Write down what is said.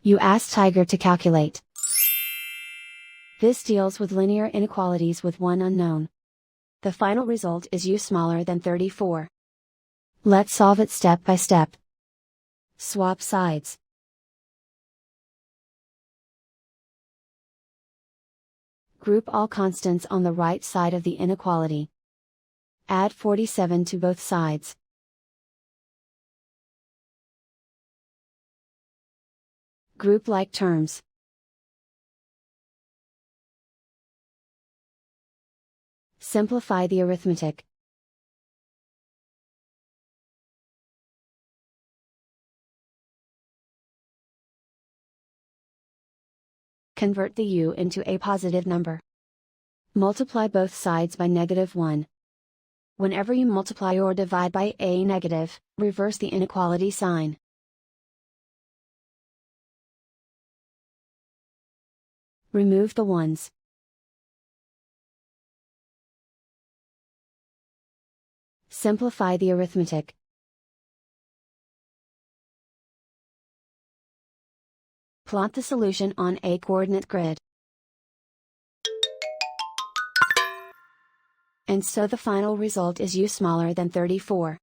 You ask Tiger to calculate. This deals with linear inequalities with one unknown. The final result is u smaller than 34. Let's solve it step by step. Swap sides. Group all constants on the right side of the inequality. Add 47 to both sides. Group like terms. Simplify the arithmetic. Convert the u into a positive number. Multiply both sides by -1. Whenever you multiply or divide by a negative, reverse the inequality sign. Remove the ones. Simplify the arithmetic. Plot the solution on a coordinate grid. And so the final result is u smaller than 34.